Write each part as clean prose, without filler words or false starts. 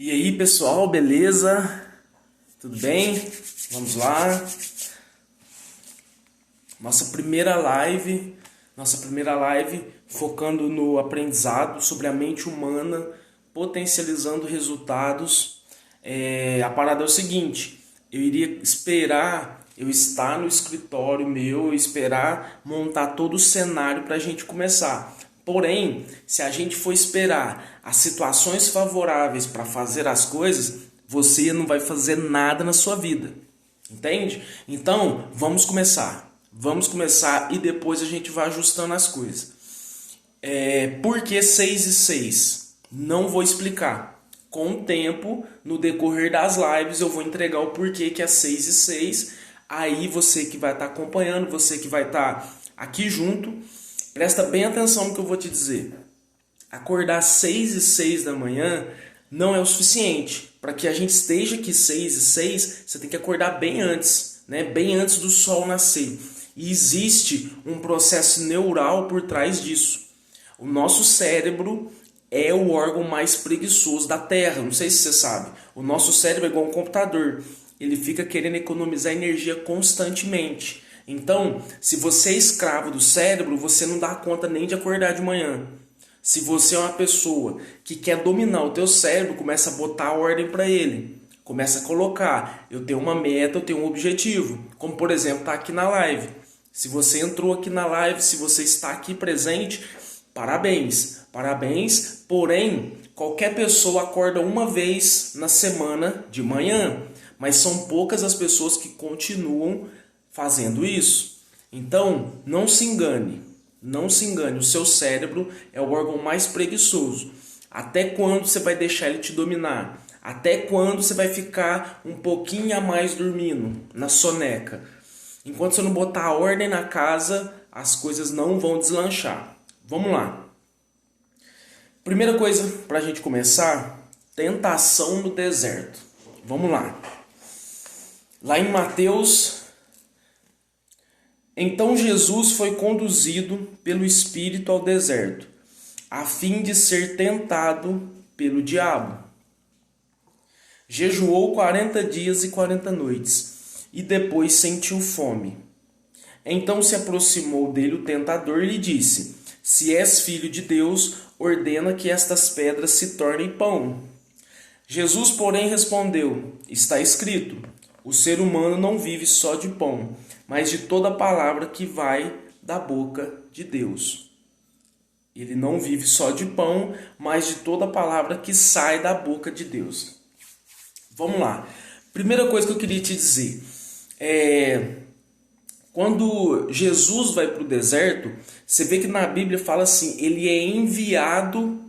E aí, pessoal, beleza? Tudo bem? Vamos lá. Nossa primeira live focando no aprendizado sobre a mente humana, potencializando resultados. A parada é o seguinte: eu iria esperar eu estar no escritório meu, esperar montar todo o cenário para a gente começar. Porém, se a gente for esperar as situações favoráveis para fazer as coisas, você não vai fazer nada na sua vida. Entende? Então, vamos começar. Vamos começar e depois a gente vai ajustando as coisas. Por que 6 e 6? Não vou explicar. Com o tempo, no decorrer das lives, eu vou entregar o porquê que é 6 e 6. Aí você que vai estar acompanhando, você que vai estar aqui junto, presta bem atenção no que eu vou te dizer. Acordar 6 e 6 da manhã não é o suficiente. Para que a gente esteja aqui 6 e 6, você tem que acordar bem antes, né? Bem antes do sol nascer. E existe um processo neural por trás disso. O nosso cérebro é o órgão mais preguiçoso da Terra. Não sei se você sabe. O nosso cérebro é igual um computador. Ele fica querendo economizar energia constantemente. Então, se você é escravo do cérebro, você não dá conta nem de acordar de manhã. Se você é uma pessoa que quer dominar o teu cérebro, começa a botar ordem para ele. Começa a colocar, eu tenho uma meta, eu tenho um objetivo. Como, por exemplo, tá aqui na live. Se você entrou aqui na live, se você está aqui presente, parabéns. Parabéns, porém, qualquer pessoa acorda uma vez na semana de manhã. Mas são poucas as pessoas que continuam fazendo isso. Então, não se engane. Não se engane, o seu cérebro é o órgão mais preguiçoso. Até quando você vai deixar ele te dominar? Até quando você vai ficar um pouquinho a mais dormindo na soneca? Enquanto você não botar a ordem na casa, as coisas não vão deslanchar. Vamos lá. Primeira coisa para a gente começar, tentação no deserto. Vamos lá. Lá em Mateus... Então Jesus foi conduzido pelo Espírito ao deserto, a fim de ser tentado pelo diabo. Jejuou 40 dias e 40 noites, e depois sentiu fome. Então se aproximou dele o tentador e lhe disse: Se és filho de Deus, ordena que estas pedras se tornem pão. Jesus, porém, respondeu: Está escrito, o ser humano não vive só de pão, mas de toda palavra que vai da boca de Deus. Ele não vive só de pão, mas de toda palavra que sai da boca de Deus. Vamos lá. Primeira coisa que eu queria te dizer. Quando Jesus vai para o deserto, você vê que na Bíblia fala assim, ele é enviado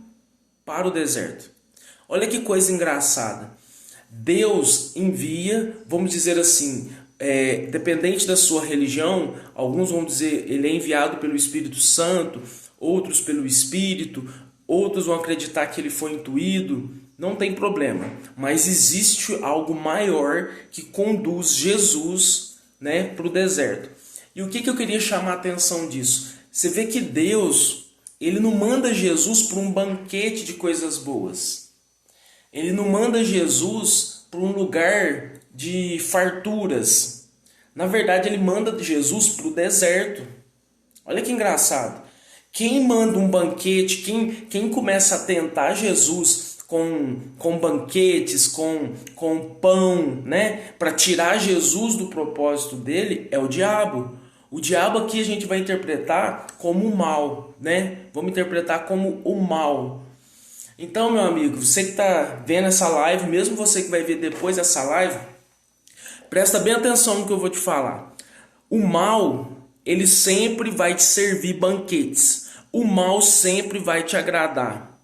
para o deserto. Olha que coisa engraçada. Deus envia, vamos dizer assim, dependente da sua religião, alguns vão dizer ele é enviado pelo Espírito Santo, outros pelo Espírito, outros vão acreditar que ele foi intuído, não tem problema. Mas existe algo maior que conduz Jesus, né, para o deserto. E o que eu queria chamar a atenção disso? Você vê que Deus, ele não manda Jesus para um banquete de coisas boas. Ele não manda Jesus para um lugar de farturas. Na verdade, ele manda Jesus para o deserto. Olha que engraçado. Quem manda um banquete, quem começa a tentar Jesus com banquetes, com pão, né, para tirar Jesus do propósito dele, é o diabo. O diabo aqui a gente vai interpretar como o mal, né? Vamos interpretar como o mal. Então, meu amigo, você que está vendo essa live, mesmo você que vai ver depois dessa live, presta bem atenção no que eu vou te falar. O mal, ele sempre vai te servir banquetes. O mal sempre vai te agradar.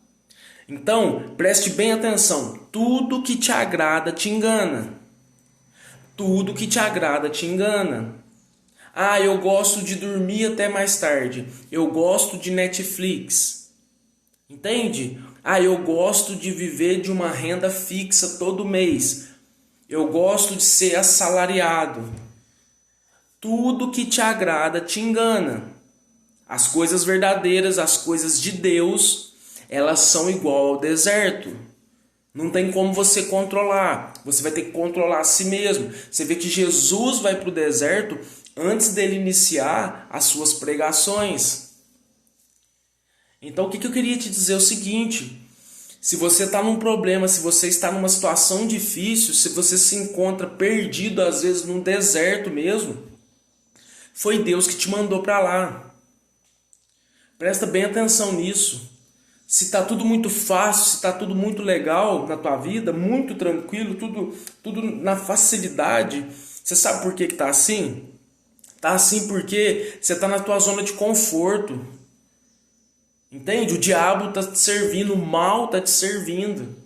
Então, preste bem atenção. Tudo que te agrada te engana. Tudo que te agrada te engana. Ah, eu gosto de dormir até mais tarde. Eu gosto de Netflix. Entende? Ah, eu gosto de viver de uma renda fixa todo mês. Eu gosto de ser assalariado. Tudo que te agrada te engana. As coisas verdadeiras, as coisas de Deus, elas são igual ao deserto. Não tem como você controlar. Você vai ter que controlar a si mesmo. Você vê que Jesus vai para o deserto antes dele iniciar as suas pregações. Então o que eu queria te dizer é o seguinte: se você está num problema, se você está numa situação difícil, se você se encontra perdido às vezes num deserto mesmo, foi Deus que te mandou para lá. Presta bem atenção nisso. Se está tudo muito fácil, se está tudo muito legal na tua vida, muito tranquilo, tudo na facilidade, você sabe por que está assim? Está assim porque você está na tua zona de conforto. Entende? O diabo está te servindo, o mal está te servindo.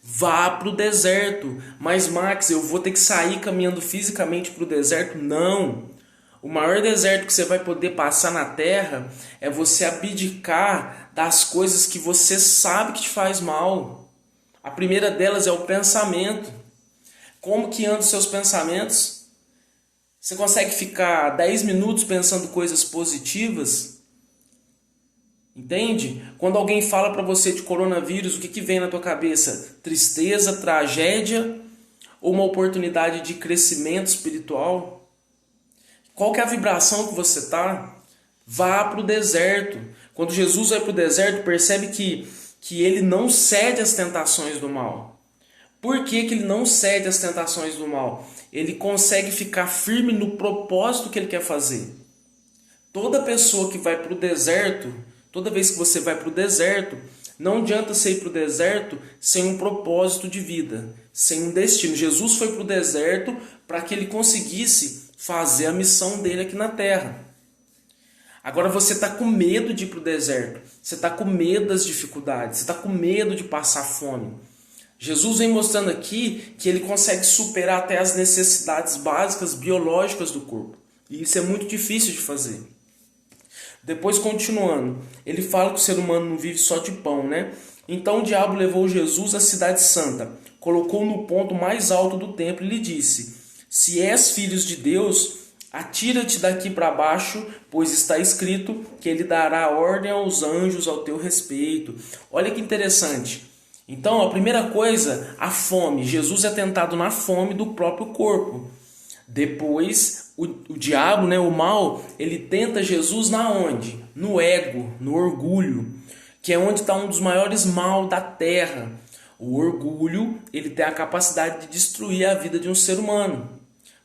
Vá para o deserto. Mas Max, eu vou ter que sair caminhando fisicamente para o deserto? Não. O maior deserto que você vai poder passar na terra é você abdicar das coisas que você sabe que te faz mal. A primeira delas é o pensamento. Como que andam os seus pensamentos? Você consegue ficar 10 minutos pensando coisas positivas? Entende? Quando alguém fala para você de coronavírus, o que vem na tua cabeça? Tristeza, tragédia ou uma oportunidade de crescimento espiritual? Qual que é a vibração que você está? Vá para o deserto. Quando Jesus vai para o deserto, percebe que ele não cede às tentações do mal. Por que ele não cede às tentações do mal? Ele consegue ficar firme no propósito que ele quer fazer. Toda pessoa que vai para o deserto, toda vez que você vai para o deserto, não adianta você ir para o deserto sem um propósito de vida, sem um destino. Jesus foi para o deserto para que ele conseguisse fazer a missão dele aqui na terra. Agora você está com medo de ir para o deserto, você está com medo das dificuldades, você está com medo de passar fome. Jesus vem mostrando aqui que ele consegue superar até as necessidades básicas biológicas do corpo. E isso é muito difícil de fazer. Depois, continuando, ele fala que o ser humano não vive só de pão, né? Então o diabo levou Jesus à cidade santa, colocou no ponto mais alto do templo e lhe disse: se és filho de Deus, atira-te daqui para baixo, pois está escrito que ele dará ordem aos anjos ao teu respeito. Olha que interessante. Então, a primeira coisa, a fome. Jesus é tentado na fome do próprio corpo. Depois, o diabo, né, o mal, ele tenta Jesus na onde? No ego, no orgulho, que é onde está um dos maiores mal da terra. O orgulho, ele tem a capacidade de destruir a vida de um ser humano.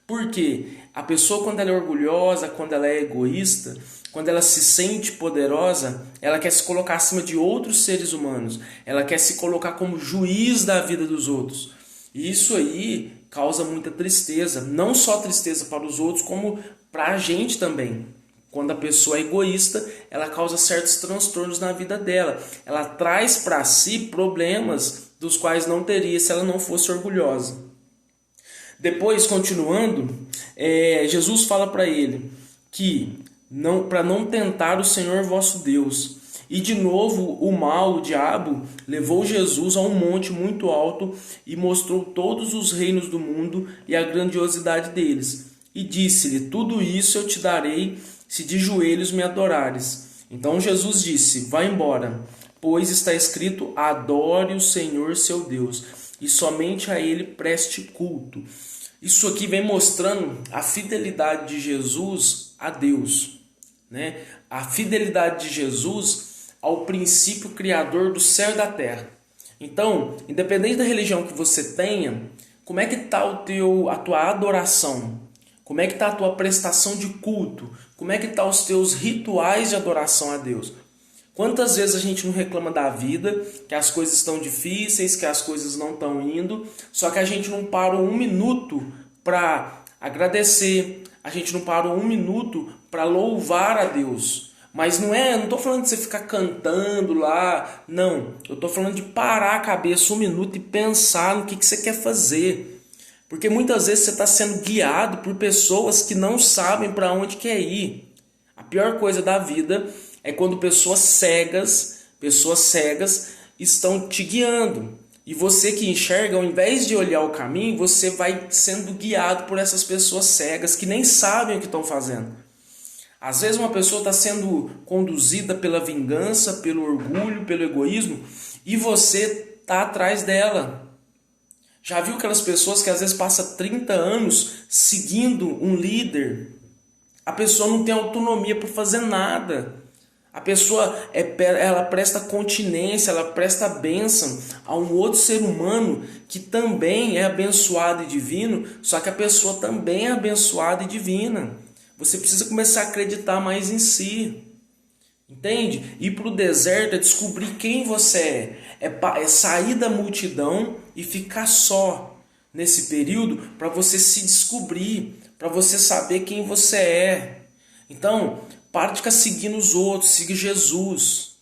Por quê? A pessoa, quando ela é orgulhosa, quando ela é egoísta, quando ela se sente poderosa, ela quer se colocar acima de outros seres humanos. Ela quer se colocar como juiz da vida dos outros. E isso aí causa muita tristeza. Não só tristeza para os outros, como para a gente também. Quando a pessoa é egoísta, ela causa certos transtornos na vida dela. Ela traz para si problemas dos quais não teria se ela não fosse orgulhosa. Depois, continuando, Jesus fala para ele que para não tentar o Senhor vosso Deus. E de novo o mal, o diabo, levou Jesus a um monte muito alto e mostrou todos os reinos do mundo e a grandiosidade deles. E disse-lhe: tudo isso eu te darei se de joelhos me adorares. Então Jesus disse: vai embora, pois está escrito: adore o Senhor seu Deus, e somente a ele preste culto. Isso aqui vem mostrando a fidelidade de Jesus a Deus, né? A fidelidade de Jesus ao princípio criador do céu e da terra. Então, independente da religião que você tenha, como é que está a tua adoração? Como é que está a tua prestação de culto? Como é que estão os teus rituais de adoração a Deus? Quantas vezes a gente não reclama da vida, que as coisas estão difíceis, que as coisas não estão indo, só que a gente não parou um minuto para agradecer, a gente não parou um minuto para louvar a Deus. Mas não estou falando de você ficar cantando lá, não. Eu estou falando de parar a cabeça um minuto e pensar no que você quer fazer. Porque muitas vezes você está sendo guiado por pessoas que não sabem para onde quer ir. A pior coisa da vida é quando pessoas cegas estão te guiando. E você que enxerga, ao invés de olhar o caminho, você vai sendo guiado por essas pessoas cegas que nem sabem o que estão fazendo. Às vezes uma pessoa está sendo conduzida pela vingança, pelo orgulho, pelo egoísmo, e você tá atrás dela. Já viu aquelas pessoas que às vezes passam 30 anos seguindo um líder? A pessoa não tem autonomia para fazer nada. A pessoa ela presta continência, ela presta bênção a um outro ser humano que também é abençoado e divino, só que a pessoa também é abençoada e divina. Você precisa começar a acreditar mais em si. Entende? Ir para o deserto é descobrir quem você é sair da multidão e ficar só nesse período para você se descobrir, para você saber quem você é. Então, para de ficar seguindo os outros, siga Jesus.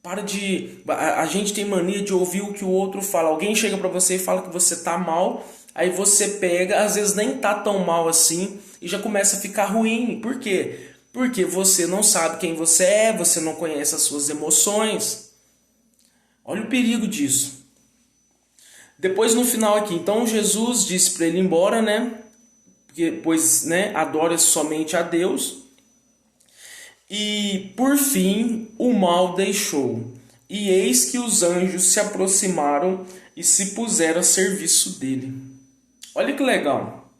Para de... A gente tem mania de ouvir o que o outro fala. Alguém chega para você e fala que você tá mal, aí você pega, às vezes nem tá tão mal assim, e já começa a ficar ruim. Por quê? Porque você não sabe quem você é, você não conhece as suas emoções. Olha o perigo disso. Depois no final aqui, então Jesus disse para ele ir embora, né? Pois, né, adora somente a Deus. E por fim o mal deixou. E eis que os anjos se aproximaram e se puseram a serviço dele. Olha que legal.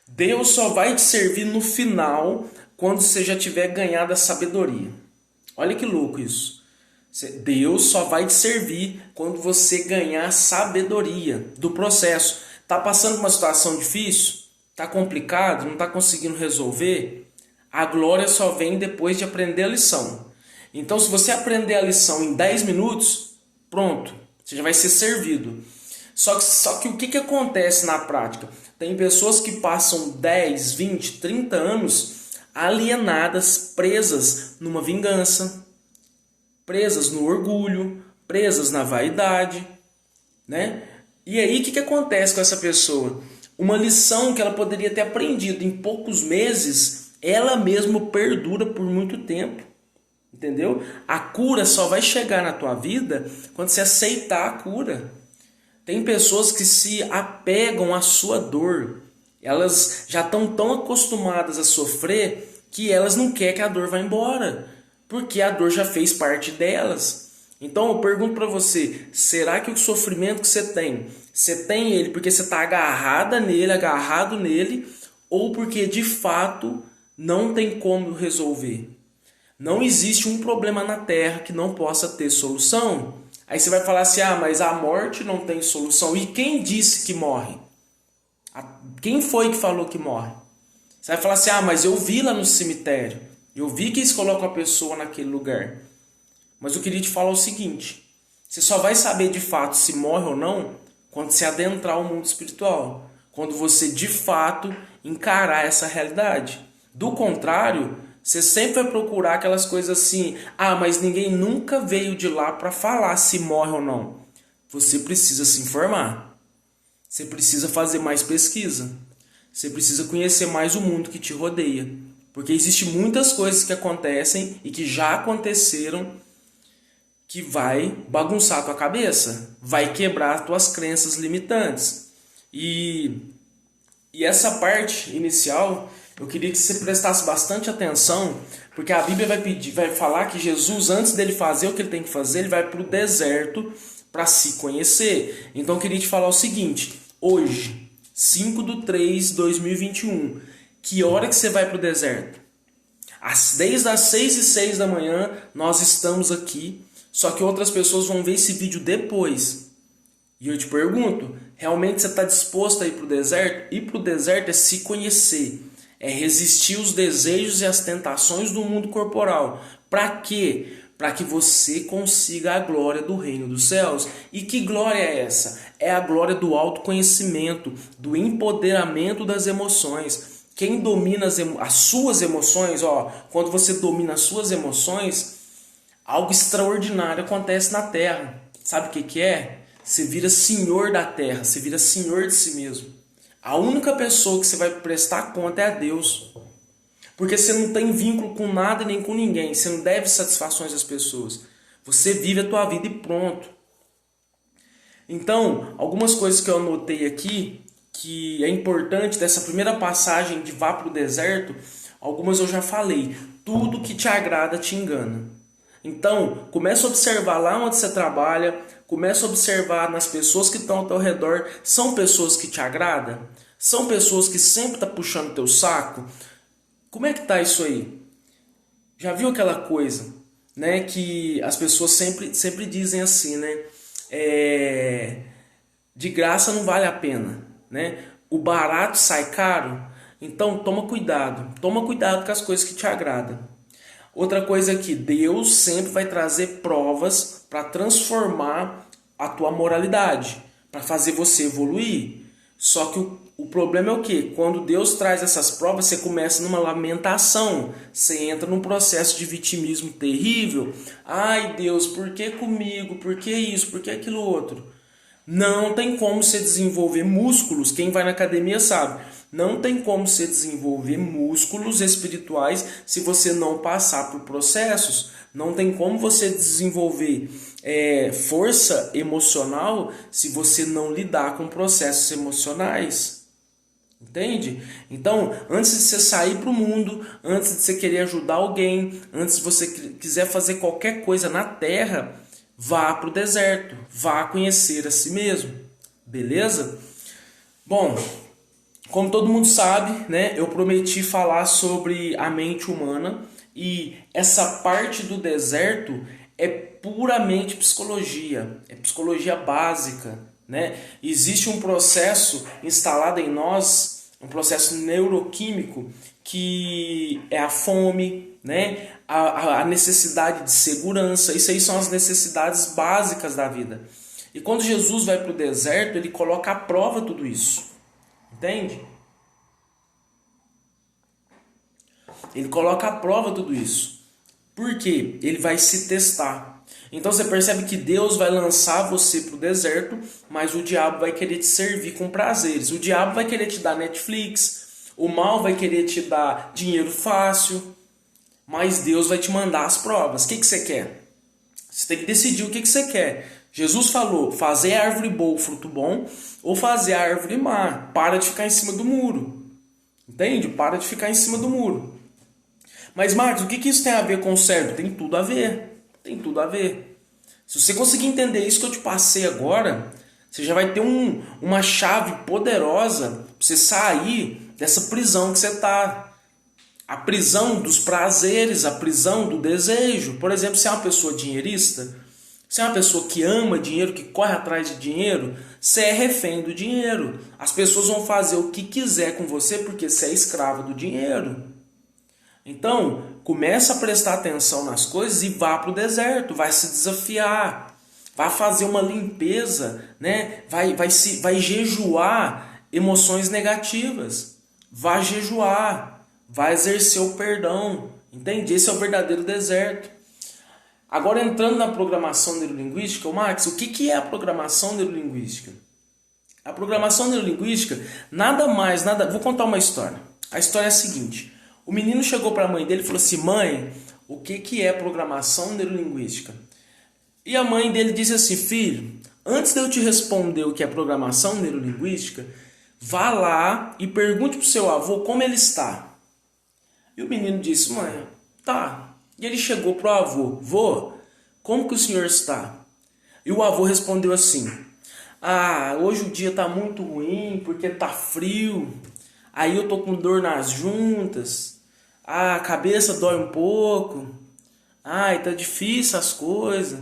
Deus só vai te servir no final, quando você já tiver ganhado a sabedoria. Olha que louco isso. Deus só vai te servir quando você ganhar a sabedoria do processo. Está passando por uma situação difícil? Está complicado? Não está conseguindo resolver? A glória só vem depois de aprender a lição. Então, se você aprender a lição em 10 minutos, pronto, você já vai ser servido. Só que o que acontece na prática? Tem pessoas que passam 10, 20, 30 anos alienadas, presas numa vingança, presas no orgulho, presas na vaidade, né? E aí o que acontece com essa pessoa? Uma lição que ela poderia ter aprendido em poucos meses, ela mesma perdura por muito tempo, entendeu? A cura só vai chegar na tua vida quando você aceitar a cura. Tem pessoas que se apegam à sua dor. Elas já estão tão acostumadas a sofrer que elas não querem que a dor vá embora, porque a dor já fez parte delas. Então eu pergunto para você, será que o sofrimento que você tem ele porque você está agarrado nele, ou porque de fato não tem como resolver? Não existe um problema na Terra que não possa ter solução. Aí você vai falar assim, mas a morte não tem solução. E quem disse que morre? Quem foi que falou que morre? Você vai falar assim, mas eu vi lá no cemitério. Eu vi que eles colocam a pessoa naquele lugar. Mas eu queria te falar o seguinte. Você só vai saber de fato se morre ou não quando você adentrar o mundo espiritual. Quando você de fato encarar essa realidade. Do contrário, você sempre vai procurar aquelas coisas assim, mas ninguém nunca veio de lá para falar se morre ou não. Você precisa se informar. Você precisa fazer mais pesquisa. Você precisa conhecer mais o mundo que te rodeia. Porque existem muitas coisas que acontecem e que já aconteceram que vai bagunçar a tua cabeça. Vai quebrar as tuas crenças limitantes. E essa parte inicial, eu queria que você prestasse bastante atenção, porque a Bíblia vai falar que Jesus, antes dele fazer o que ele tem que fazer, ele vai para o deserto para se conhecer. Então eu queria te falar o seguinte, hoje, 5/3/2021, que hora que você vai para o deserto? Desde as 6h06 da manhã, nós estamos aqui, só que outras pessoas vão ver esse vídeo depois. E eu te pergunto, realmente você está disposto a ir para o deserto? Ir para o deserto é se conhecer. É resistir os desejos e as tentações do mundo corporal. Para quê? Para que você consiga a glória do reino dos céus. E que glória é essa? É a glória do autoconhecimento, do empoderamento das emoções. Quem domina as suas emoções, quando você domina as suas emoções, algo extraordinário acontece na terra. Sabe o que é? Você vira senhor da terra, você vira senhor de si mesmo. A única pessoa que você vai prestar conta é a Deus. Porque você não tem vínculo com nada nem com ninguém. Você não deve satisfações às pessoas. Você vive a tua vida e pronto. Então, algumas coisas que eu anotei aqui, que é importante dessa primeira passagem de vá para o deserto, algumas eu já falei. Tudo que te agrada te engana. Então, comece a observar lá onde você trabalha, comece a observar nas pessoas que estão ao teu redor. São pessoas que te agradam? São pessoas que sempre estão puxando teu saco? Como é que tá isso aí? Já viu aquela coisa, né, que as pessoas sempre dizem assim, né? De graça não vale a pena, né? O barato sai caro. Então toma cuidado com as coisas que te agradam. Outra coisa é que Deus sempre vai trazer provas para transformar a tua moralidade, para fazer você evoluir. Só que o problema é o quê? Quando Deus traz essas provas, você começa numa lamentação, você entra num processo de vitimismo terrível. Ai Deus, por que comigo? Por que isso? Por que aquilo outro? Não tem como você desenvolver músculos, quem vai na academia sabe. Não tem como você desenvolver músculos espirituais se você não passar por processos. Não tem como você desenvolver força emocional se você não lidar com processos emocionais. Entende? Então, antes de você sair para o mundo, antes de você querer ajudar alguém, antes de você quiser fazer qualquer coisa na terra, vá para o deserto, vá conhecer a si mesmo, beleza? Bom, como todo mundo sabe, né, eu prometi falar sobre a mente humana e essa parte do deserto é puramente psicologia, é psicologia básica, né? Existe um processo instalado em nós, um processo neuroquímico que é a fome, né? A necessidade de segurança. Isso aí são as necessidades básicas da vida. E quando Jesus vai para o deserto, ele coloca à prova tudo isso. Entende? Ele coloca à prova tudo isso. Por quê? Ele vai se testar. Então você percebe que Deus vai lançar você para o deserto, mas o diabo vai querer te servir com prazeres. O diabo vai querer te dar Netflix, o mal vai querer te dar dinheiro fácil, mas Deus vai te mandar as provas. O que você quer? Você tem que decidir o que você quer. Jesus falou, fazer a árvore boa, o fruto bom, ou fazer a árvore má. Para de ficar em cima do muro. Entende? Para de ficar em cima do muro. Mas Marcos, o que isso tem a ver com o cérebro? Tem tudo a ver. Tem tudo a ver. Se você conseguir entender isso que eu te passei agora, você já vai ter uma chave poderosa para você sair dessa prisão que você está. A prisão dos prazeres, a prisão do desejo. Por exemplo, se é uma pessoa dinheirista, se é uma pessoa que ama dinheiro, que corre atrás de dinheiro, você é refém do dinheiro. As pessoas vão fazer o que quiser com você porque você é escravo do dinheiro. Então, começa a prestar atenção nas coisas e vá para o deserto, vai se desafiar, vai fazer uma limpeza, né? vai jejuar emoções negativas, vai jejuar, vai exercer o perdão, entende? Esse é o verdadeiro deserto. Agora entrando na programação neurolinguística, Max, o que é a programação neurolinguística? A programação neurolinguística vou contar uma história. A história é a seguinte: o menino chegou para a mãe dele e falou assim: mãe, o que é programação neurolinguística? E a mãe dele disse assim: filho, antes de eu te responder o que é programação neurolinguística, vá lá e pergunte para o seu avô como ele está. E o menino disse: mãe, tá. E ele chegou para o avô: vô, como que o senhor está? E o avô respondeu assim: hoje o dia está muito ruim porque está frio. Aí eu tô com dor nas juntas. A cabeça dói um pouco. Tá difícil as coisas.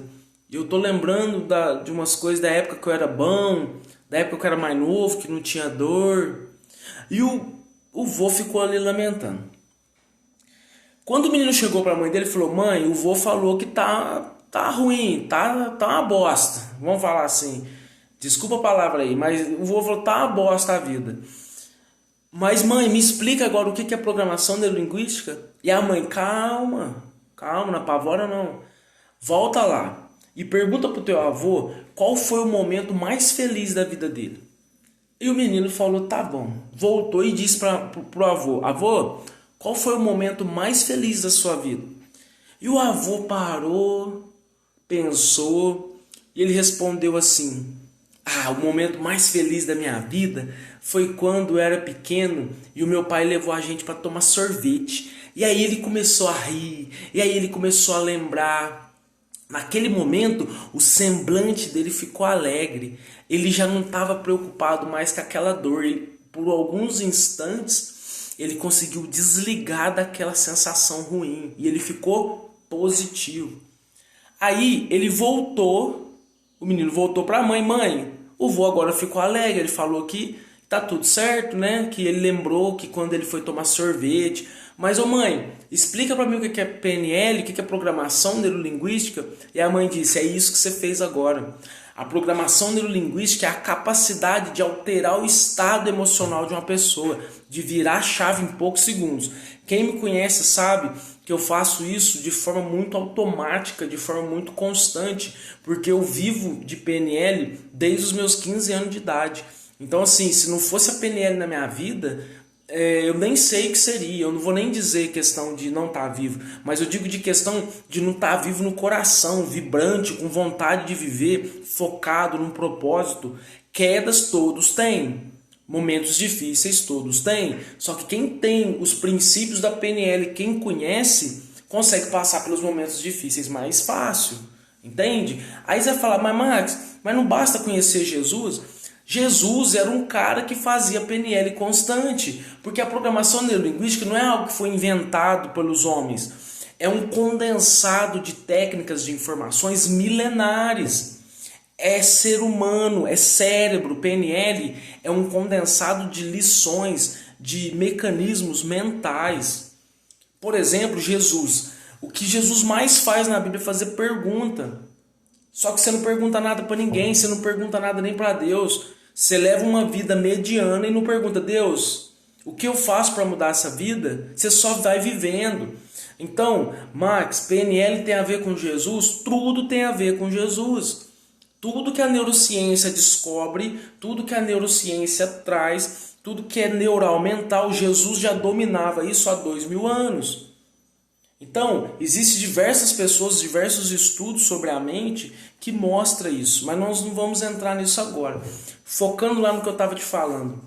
E eu tô lembrando de umas coisas da época que eu era bom, da época que eu era mais novo, que não tinha dor. E o vô ficou ali lamentando. Quando o menino chegou para a mãe dele, ele falou: mãe, o vô falou que tá ruim, tá uma bosta. Vamos falar assim. Desculpa a palavra aí, mas o vô falou: tá uma bosta a vida. Mas mãe, me explica agora o que é programação neurolinguística? E a mãe: calma, não apavora não. Volta lá e pergunta pro teu avô qual foi o momento mais feliz da vida dele. E o menino falou: tá bom. Voltou e disse pro avô: avô, qual foi o momento mais feliz da sua vida? E o avô parou, pensou e ele respondeu assim: o momento mais feliz da minha vida foi quando eu era pequeno e o meu pai levou a gente para tomar sorvete. E aí ele começou a rir, e aí ele começou a lembrar Naquele momento, o semblante dele ficou alegre. Ele já não estava preocupado mais com aquela dor. Por alguns instantes, ele conseguiu desligar daquela sensação ruim. E ele ficou positivo. Aí, ele voltou. O menino voltou para a mãe. Mãe, o vô agora ficou alegre. Ele falou que tá tudo certo, né? Que ele lembrou que quando ele foi tomar sorvete... Mas, ô mãe, explica para mim o que é PNL, o que é programação neurolinguística. E a mãe disse, é isso que você fez agora. A programação neurolinguística é a capacidade de alterar o estado emocional de uma pessoa, de virar a chave em poucos segundos. Quem me conhece sabe que eu faço isso de forma muito automática, de forma muito constante, porque eu vivo de PNL desde os meus 15 anos de idade. Então, assim, se não fosse a PNL na minha vida... eu nem sei o que seria, eu não vou nem dizer questão de não estar vivo, mas eu digo de questão de não estar vivo no coração, vibrante, com vontade de viver, focado num propósito. Quedas todos têm, momentos difíceis todos têm, só que quem tem os princípios da PNL, quem conhece, consegue passar pelos momentos difíceis mais fácil, entende? Aí você vai falar, mas Max, mas não basta conhecer Jesus? Jesus era um cara que fazia PNL constante, porque a programação neurolinguística não é algo que foi inventado pelos homens, é um condensado de técnicas de informações milenares. É ser humano, é cérebro. PNL é um condensado de lições, de mecanismos mentais. Por exemplo, Jesus. O que Jesus mais faz na Bíblia é fazer pergunta. Só que você não pergunta nada para ninguém, você não pergunta nada nem para Deus. Você leva uma vida mediana e não pergunta, Deus, o que eu faço para mudar essa vida? Você só vai vivendo. Então, Max, PNL tem a ver com Jesus? Tudo tem a ver com Jesus. Tudo que a neurociência descobre, tudo que a neurociência traz, tudo que é neural mental, Jesus já dominava isso há 2000 anos. Então, existem diversas pessoas, diversos estudos sobre a mente que mostram isso, mas nós não vamos entrar nisso agora. Focando lá no que eu estava te falando.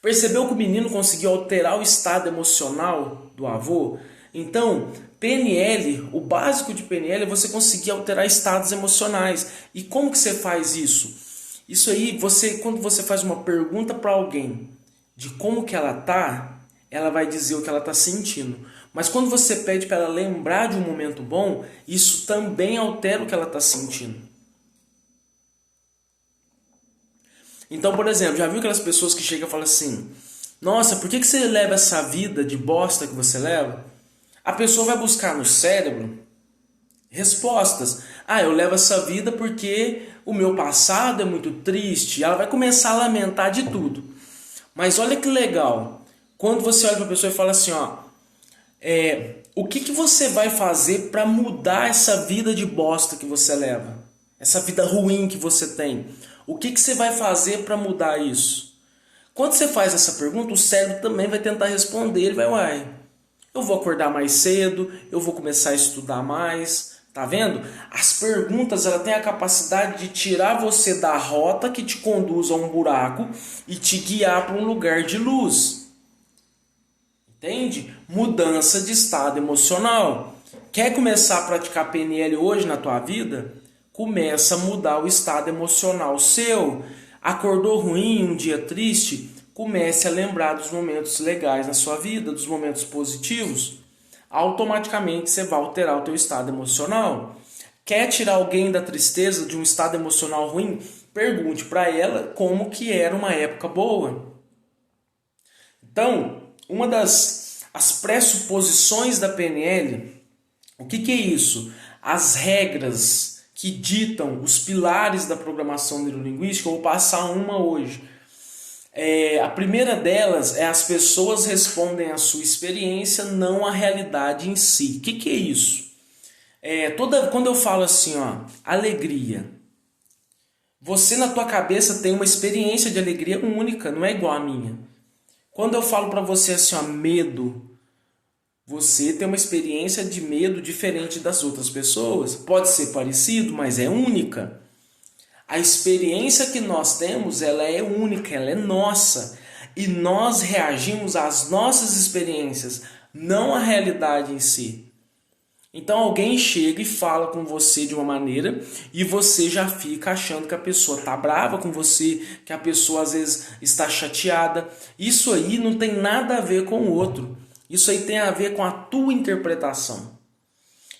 Percebeu que o menino conseguiu alterar o estado emocional do avô? Então, PNL, o básico de PNL é você conseguir alterar estados emocionais. E como que você faz isso? Isso aí, quando você faz uma pergunta para alguém de como que ela tá, ela vai dizer o que ela está sentindo. Mas quando você pede para ela lembrar de um momento bom, isso também altera o que ela está sentindo. Então, por exemplo, já viu aquelas pessoas que chegam e falam assim, nossa, por que você leva essa vida de bosta que você leva? A pessoa vai buscar no cérebro respostas. Eu levo essa vida porque o meu passado é muito triste. Ela vai começar a lamentar de tudo. Mas olha que legal. Quando você olha para a pessoa e fala assim, o que você vai fazer para mudar essa vida de bosta que você leva? Essa vida ruim que você tem? O que você vai fazer para mudar isso? Quando você faz essa pergunta, o cérebro também vai tentar responder. Ele vai, eu vou acordar mais cedo, eu vou começar a estudar mais. Tá vendo? As perguntas ela têm a capacidade de tirar você da rota que te conduz a um buraco e te guiar para um lugar de luz. Entende? Mudança de estado emocional. Quer começar a praticar PNL hoje na tua vida? Começa a mudar o estado emocional seu. Acordou ruim, um dia triste? Comece a lembrar dos momentos legais na sua vida, dos momentos positivos. Automaticamente você vai alterar o teu estado emocional. Quer tirar alguém da tristeza, de um estado emocional ruim? Pergunte para ela como que era uma época boa. Então, uma das pressuposições da PNL, o que é isso? As regras que ditam os pilares da programação neurolinguística, eu vou passar uma hoje. A primeira delas é as pessoas respondem à sua experiência, não à realidade em si. O que é isso? Quando eu falo assim, alegria, você na tua cabeça tem uma experiência de alegria única, não é igual a minha. Quando eu falo para você assim, medo, você tem uma experiência de medo diferente das outras pessoas. Pode ser parecido, mas é única. A experiência que nós temos, ela é única, ela é nossa. E nós reagimos às nossas experiências, não à realidade em si. Então alguém chega e fala com você de uma maneira e você já fica achando que a pessoa está brava com você, que a pessoa às vezes está chateada. Isso aí não tem nada a ver com o outro. Isso aí tem a ver com a tua interpretação.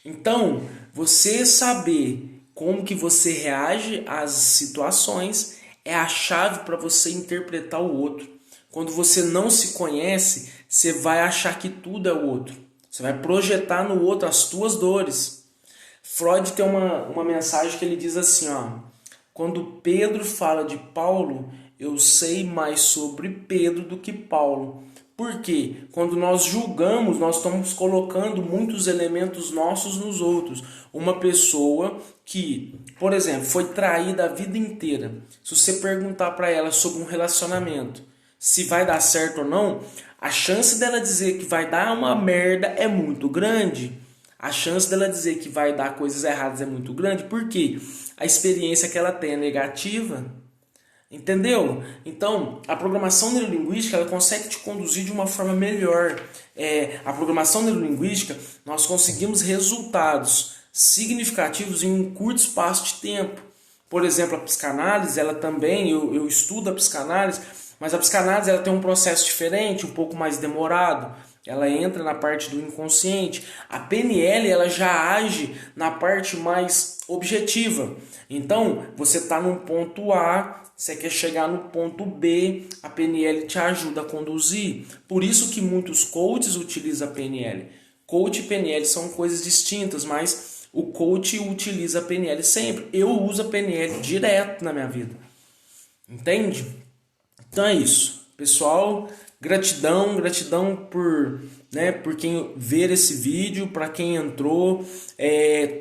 Então, você saber como que você reage às situações é a chave para você interpretar o outro. Quando você não se conhece, você vai achar que tudo é o outro. Você vai projetar no outro as tuas dores. Freud tem uma mensagem que ele diz assim, ó, quando Pedro fala de Paulo, eu sei mais sobre Pedro do que Paulo. Por quê? Quando nós julgamos, nós estamos colocando muitos elementos nossos nos outros. Uma pessoa que, por exemplo, foi traída a vida inteira. Se você perguntar para ela sobre um relacionamento, se vai dar certo ou não, a chance dela dizer que vai dar uma merda é muito grande. A chance dela dizer que vai dar coisas erradas é muito grande. Por quê? A experiência que ela tem é negativa. Entendeu? Então, a programação neurolinguística ela consegue te conduzir de uma forma melhor. A programação neurolinguística, nós conseguimos resultados significativos em um curto espaço de tempo. Por exemplo, a psicanálise, ela também, eu estudo a psicanálise, mas a psicanálise ela tem um processo diferente, um pouco mais demorado. Ela entra na parte do inconsciente. A PNL ela já age na parte mais objetiva. Então, você está num ponto A, você quer chegar no ponto B, a PNL te ajuda a conduzir. Por isso que muitos coaches utilizam a PNL. Coach e PNL são coisas distintas, mas o coach utiliza a PNL sempre. Eu uso a PNL direto na minha vida. Entende? Então é isso. Pessoal, gratidão por quem ver esse vídeo, para quem entrou.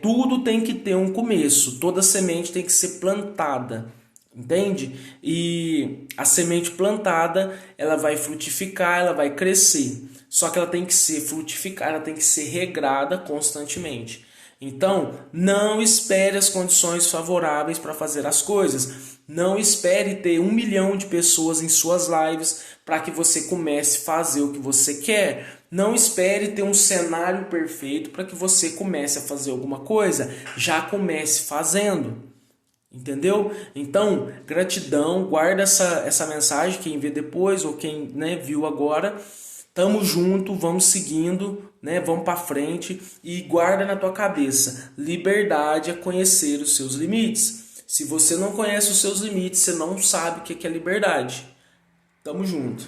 Tudo tem que ter um começo, toda semente tem que ser plantada, entende? E a semente plantada, ela vai frutificar, ela vai crescer. Só que ela tem que ser frutificada, ela tem que ser regrada constantemente. Então, não espere as condições favoráveis para fazer as coisas. Não espere ter 1 milhão de pessoas em suas lives para que você comece a fazer o que você quer. Não espere ter um cenário perfeito para que você comece a fazer alguma coisa. Já comece fazendo. Entendeu? Então, gratidão. Guarda essa mensagem, quem vê depois ou quem viu agora. Tamo junto, vamos seguindo, vamos para frente e guarda na tua cabeça, liberdade é conhecer os seus limites. Se você não conhece os seus limites, você não sabe o que é liberdade. Tamo junto.